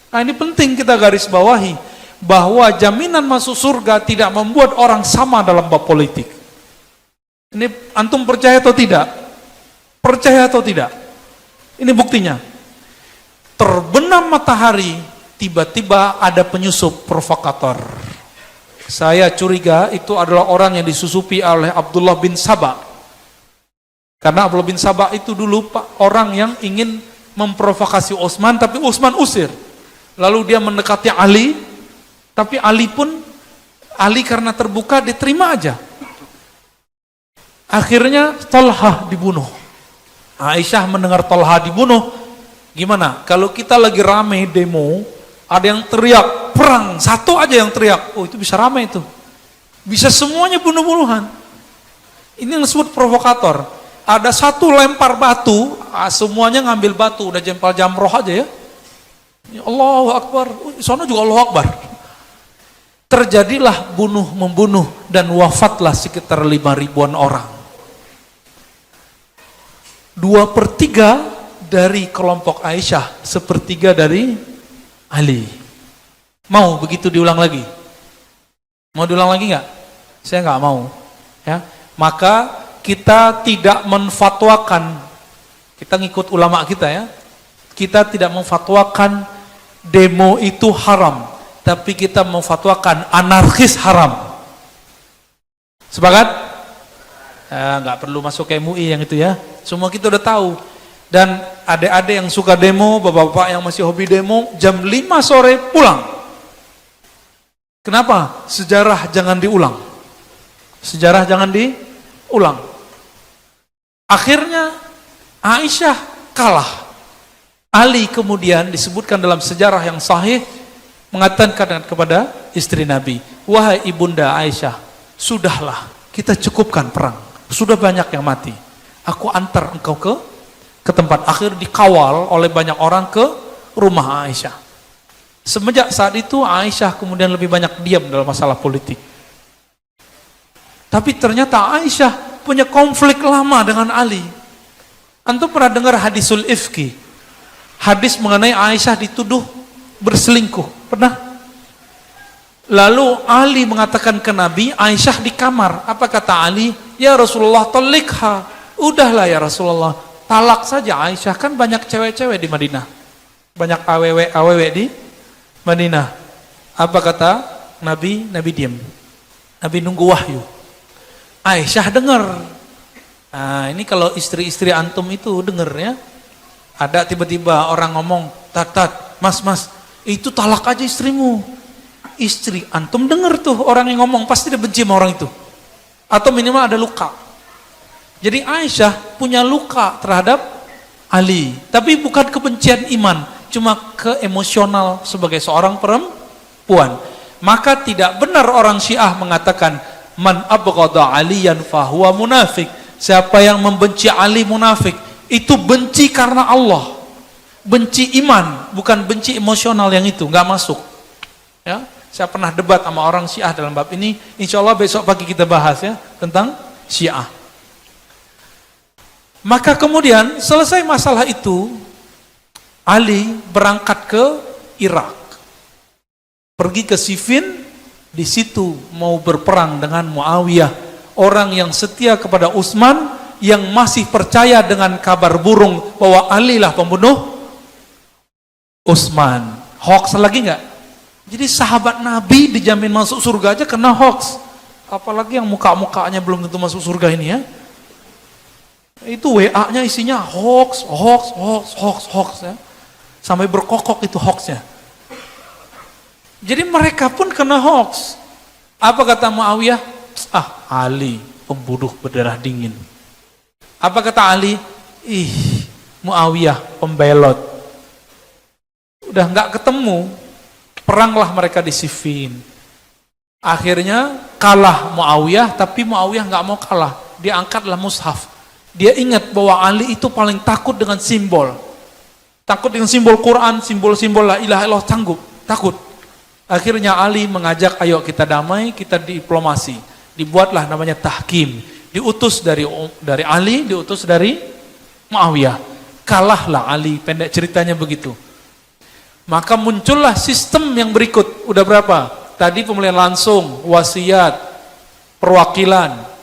Speaker 2: Nah ini penting kita garis bawahi, bahwa jaminan masuk surga tidak membuat orang sama dalam bab politik. Ini antum percaya atau tidak? Percaya atau tidak? Ini buktinya. Terbenam matahari, tiba-tiba ada penyusup provokator. Saya curiga itu adalah orang yang disusupi oleh Abdullah bin Saba. Karena Abdullah bin Sabah itu dulu orang yang ingin memprovokasi Utsman, tapi Utsman usir. Lalu dia mendekati Ali, tapi Ali karena terbuka diterima aja. Akhirnya Talha dibunuh. Aisyah mendengar Talha dibunuh, gimana? Kalau kita lagi rame demo, ada yang teriak perang, satu aja yang teriak, oh itu bisa rame itu. Bisa semuanya bunuh-bunuhan. Ini yang disebut provokator. Ada satu lempar batu, semuanya ngambil batu, udah jempal jamroh aja ya. Allahu Akbar, sana juga Allahu Akbar. Terjadilah bunuh-membunuh dan wafatlah sekitar 5.000-an orang. 2/3 dari kelompok Aisyah, 1/3 dari Ali. Mau begitu diulang lagi? Mau diulang lagi nggak? Saya nggak mau. Ya, maka kita tidak menfatwakan, kita ngikut ulama kita ya. Kita tidak memfatwakan demo itu haram, tapi kita memfatwakan anarkis haram. Sepakat? Nggak perlu masuk ke MUI yang itu ya. Semua kita udah tahu. Dan adik-adik yang suka demo, bapak-bapak yang masih hobi demo, jam 5 sore pulang. Kenapa? Sejarah jangan diulang. Sejarah jangan diulang. Akhirnya Aisyah kalah. Ali kemudian disebutkan dalam sejarah yang sahih mengatakan kepada istri Nabi, wahai ibunda Aisyah, sudahlah, kita cukupkan perang. Sudah banyak yang mati. Aku antar engkau ke tempat. Akhir dikawal oleh banyak orang ke rumah Aisyah. Semenjak saat itu Aisyah kemudian lebih banyak diam dalam masalah politik. Tapi ternyata Aisyah punya konflik lama dengan Ali. Antum pernah dengar hadisul ifki? Hadis mengenai Aisyah dituduh berselingkuh. Pernah? Lalu Ali mengatakan ke Nabi, Aisyah di kamar. Apa kata Ali? Ya Rasulullah, talikha. Udahlah ya Rasulullah, talak saja Aisyah, kan banyak cewek-cewek di Madinah. Banyak aww di Madinah. Apa kata Nabi? Nabi diam. Nabi nunggu wahyu. Aisyah dengar. Nah, ini kalau istri-istri antum itu dengar ya. Ada tiba-tiba orang ngomong, tat, mas, itu talak aja istrimu. Istri antum dengar tuh orang yang ngomong, pasti dia benci sama orang itu. Atau minimal ada luka. Jadi Aisyah punya luka terhadap Ali. Tapi bukan kebencian iman, cuma keemosional sebagai seorang perempuan. Maka tidak benar orang Syiah mengatakan, man abghada aliyan fahuwa munafik. Siapa yang membenci Ali munafik. Itu benci karena Allah. Benci iman, bukan benci emosional yang itu, nggak masuk. Ya, saya pernah debat sama orang Syiah dalam bab ini. Insya Allah besok pagi kita bahas ya tentang Syiah. Maka kemudian selesai masalah itu, Ali berangkat ke Irak, pergi ke Siffin, di situ mau berperang dengan Muawiyah, orang yang setia kepada Utsman, yang masih percaya dengan kabar burung bahwa Ali lah pembunuh Utsman. Hoax lagi nggak? Jadi sahabat Nabi dijamin masuk surga aja kena hoax, apalagi yang muka-mukanya belum tentu masuk surga ini ya. Itu WA-nya isinya hoax ya. Sampai berkokok itu hoaxnya. Jadi mereka pun kena hoax. Apa kata Muawiyah? Ali pembunuh berdarah dingin. Apa kata Ali? Muawiyah pembelot. Udah nggak ketemu, peranglah mereka di Siffin. Akhirnya kalah Muawiyah, tapi Muawiyah nggak mau kalah. Dia angkatlah mushaf. Dia ingat bahwa Ali itu paling takut dengan simbol. Takut dengan simbol Quran, simbol-simbol la ilaha illallah, takut. Akhirnya Ali mengajak, ayo kita damai, kita diplomasi. Dibuatlah namanya tahkim. Diutus dari Ali, diutus dari Muawiyah. Kalahlah Ali, pendek ceritanya begitu. Maka muncullah sistem yang berikut. Udah berapa? Tadi pemilihan langsung, wasiat, perwakilan.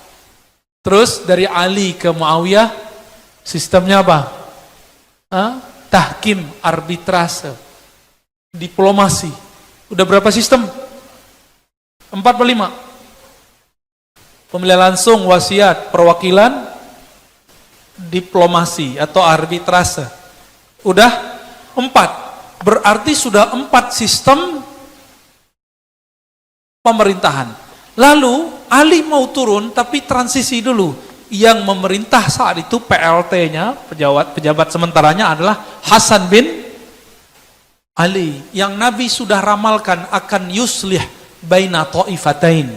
Speaker 2: Terus dari Ali ke Muawiyah, sistemnya apa? Tahkim, arbitrase, diplomasi. Udah berapa sistem? 4 atau 5? Pemilihan langsung, wasiat, perwakilan, diplomasi atau arbitrase. Udah 4. Berarti sudah 4 sistem pemerintahan. Lalu Ali mau turun tapi transisi dulu. Yang memerintah saat itu PLT-nya, pejabat sementaranya adalah Hasan bin Ali. Yang Nabi sudah ramalkan akan yuslih baina ta'ifatain.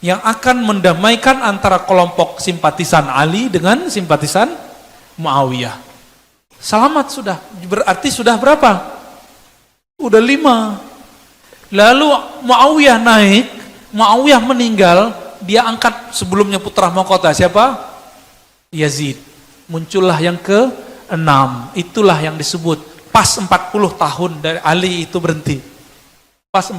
Speaker 2: Yang akan mendamaikan antara kelompok simpatisan Ali dengan simpatisan Muawiyah. Selamat sudah. Berarti sudah berapa? Udah 5. Lalu Muawiyah naik, Muawiyah meninggal, dia angkat sebelumnya putra mahkota siapa? Yazid. Muncullah yang ke-6. Itulah yang disebut pas 40 tahun dari Ali itu berhenti. Pas 40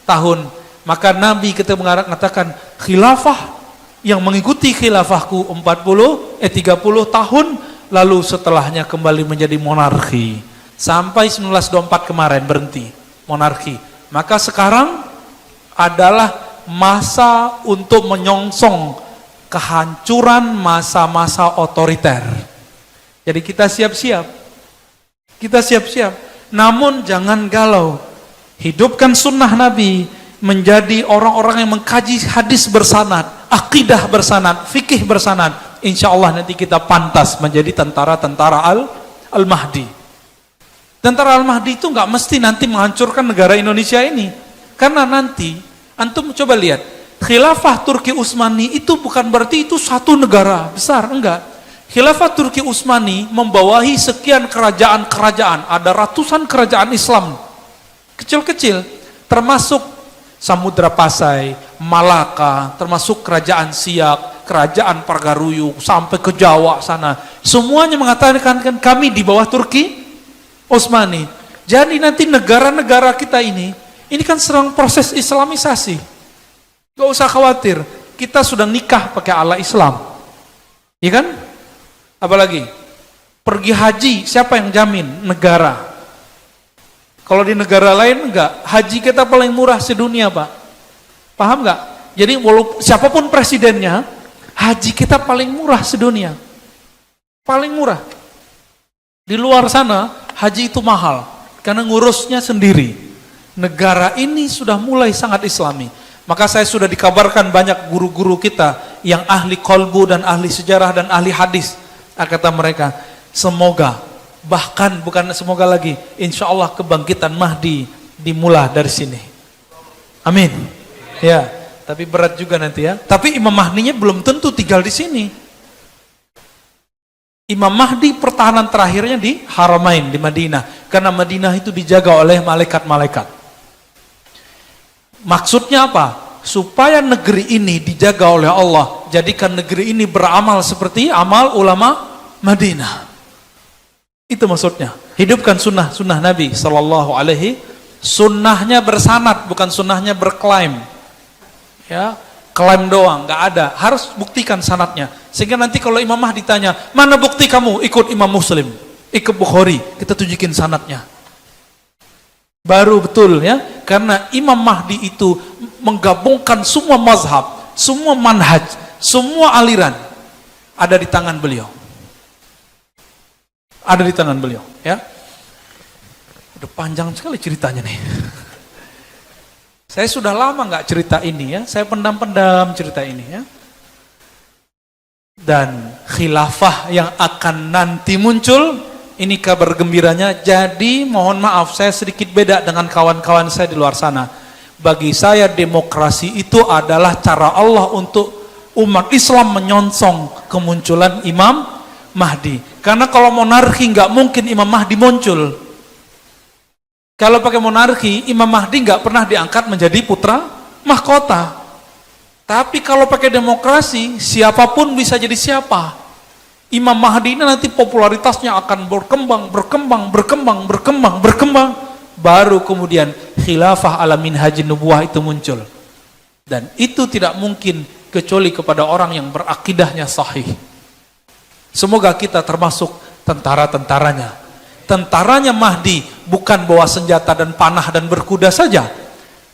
Speaker 2: tahun. Maka Nabi kita mengatakan khilafah yang mengikuti khilafahku 30 tahun, lalu setelahnya kembali menjadi monarki. Sampai 1924 kemarin berhenti monarki. Maka sekarang adalah masa untuk menyongsong kehancuran masa-masa otoriter. Jadi kita siap-siap. Kita siap-siap. Namun jangan galau. Hidupkan sunnah Nabi, menjadi orang-orang yang mengkaji hadis bersanad, akidah bersanad, fikih bersanad. Insya Allah nanti kita pantas menjadi tentara-tentara Al-Mahdi. Tentara Al-Mahdi itu nggak mesti nanti menghancurkan negara Indonesia ini. Karena nanti, antum coba lihat, khilafah Turki Utsmani itu bukan berarti itu satu negara besar, enggak. Khilafah Turki Utsmani membawahi sekian kerajaan-kerajaan, ada ratusan kerajaan Islam, kecil-kecil, termasuk Samudra Pasai, Malaka, termasuk kerajaan Siak, kerajaan Pargaruyu, sampai ke Jawa sana. Semuanya mengatakan kan kami di bawah Turki Utsmani. Jadi nanti negara-negara kita ini kan sedang proses islamisasi. Gak usah khawatir, kita sudah nikah pakai ala Islam. Iya kan? Apalagi pergi haji, siapa yang jamin? Negara. Kalau di negara lain enggak, haji kita paling murah sedunia, Pak. Paham enggak? Jadi walaupun siapapun presidennya, haji kita paling murah sedunia. Paling murah. Di luar sana, haji itu mahal karena ngurusnya sendiri. Negara ini sudah mulai sangat islami. Maka saya sudah dikabarkan banyak guru-guru kita yang ahli kolbu dan ahli sejarah dan ahli hadis. Kata mereka, semoga, bahkan bukan semoga lagi, insya Allah kebangkitan Mahdi dimulai dari sini. Amin. Ya, tapi berat juga nanti ya. Tapi Imam Mahdinya belum tentu tinggal di sini. Imam Mahdi pertahanan terakhirnya di Haramain, di Madinah. Karena Madinah itu dijaga oleh malaikat-malaikat. Maksudnya apa? Supaya negeri ini dijaga oleh Allah, jadikan negeri ini beramal seperti amal ulama Madinah. Itu maksudnya. Hidupkan sunnah Nabi Sallallahu Alaihi. Sunnahnya bersanad, bukan sunnahnya berklaim. Ya, klaim doang, nggak ada. Harus buktikan sanadnya. Sehingga nanti kalau Imam Mahdi ditanya, mana bukti kamu ikut Imam Muslim, ikut Bukhari, kita tunjukin sanadnya. Baru betul ya, karena Imam Mahdi itu menggabungkan semua mazhab, semua manhaj, semua aliran ada di tangan beliau. Ada di tangan beliau, ya. Udah panjang sekali ceritanya nih. Saya sudah lama nggak cerita ini ya, saya pendam-pendam cerita ini ya. Dan khilafah yang akan nanti muncul, ini kabar gembiranya. Jadi mohon maaf, saya sedikit beda dengan kawan-kawan saya di luar sana. Bagi saya demokrasi itu adalah cara Allah untuk umat Islam menyongsong kemunculan Imam Mahdi. Karena kalau monarki nggak mungkin Imam Mahdi muncul. Kalau pakai monarki, Imam Mahdi nggak pernah diangkat menjadi putra mahkota. Tapi kalau pakai demokrasi, siapapun bisa jadi siapa. Imam Mahdi ini nanti popularitasnya akan berkembang. Baru kemudian khilafah ala minhajin nubuwah itu muncul. Dan itu tidak mungkin kecuali kepada orang yang berakidahnya sahih. Semoga kita termasuk tentara-tentaranya. Tentaranya Mahdi bukan bawa senjata dan panah dan berkuda saja,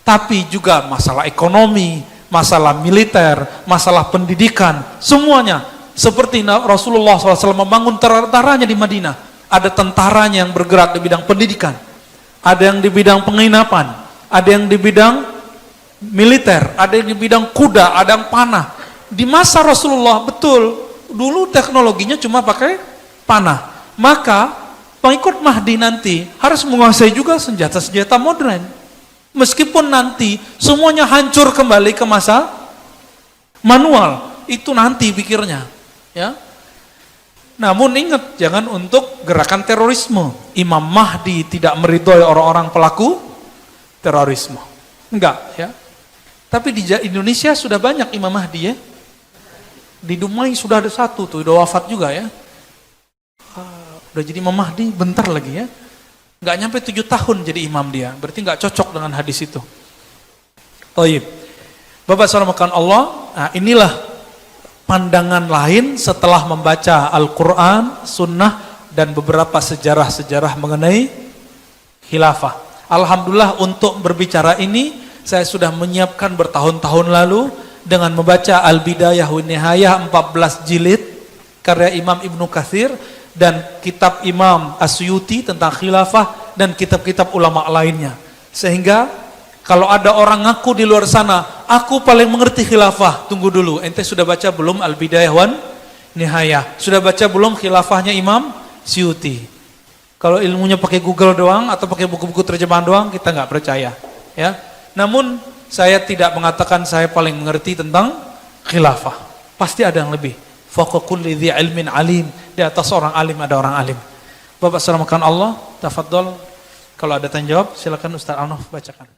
Speaker 2: tapi juga masalah ekonomi, masalah militer, masalah pendidikan, semuanya seperti Rasulullah SAW membangun tentaranya di Madinah. Ada tentaranya yang bergerak di bidang pendidikan, ada yang di bidang penginapan, ada yang di bidang militer, ada yang di bidang kuda, ada yang panah. Di masa Rasulullah, betul, dulu teknologinya cuma pakai panah. Maka pengikut Mahdi nanti harus menguasai juga senjata-senjata modern. Meskipun nanti semuanya hancur kembali ke masa manual, itu nanti pikirnya, ya. Namun ingat, jangan untuk gerakan terorisme. Imam Mahdi tidak meridhoi orang-orang pelaku terorisme. Enggak, ya. Tapi di Indonesia sudah banyak Imam Mahdi, ya. Di Dumai sudah ada satu tuh, udah wafat juga, ya. Udah jadi Imam Mahdi bentar lagi, ya. Enggak nyampe 7 tahun jadi imam dia. Berarti enggak cocok dengan hadis itu. Thayyib. Bapak saudara Allah, nah inilah pandangan lain setelah membaca Al-Quran, Sunnah, dan beberapa sejarah-sejarah mengenai khilafah. Alhamdulillah untuk berbicara ini, saya sudah menyiapkan bertahun-tahun lalu dengan membaca Al-Bidayah wa Nihayah 14 jilid, karya Imam Ibnu Katsir, dan kitab Imam Asyuti tentang khilafah, dan kitab-kitab ulama lainnya. Sehingga kalau ada orang ngaku di luar sana, aku paling mengerti khilafah, tunggu dulu, ente sudah baca belum Al-Bidayah wan Nihayah? Sudah baca belum khilafahnya Imam Syuuti? Kalau ilmunya pakai Google doang atau pakai buku-buku terjemahan doang, kita nggak percaya, ya. Namun saya tidak mengatakan saya paling mengerti tentang khilafah. Pasti ada yang lebih. Fawqa kulli dzi ilmin alim, di atas orang alim ada orang alim. Bapak saudara Allah, tafadhol. Kalau ada tanya jawab, silakan Ustaz Arnof bacakan.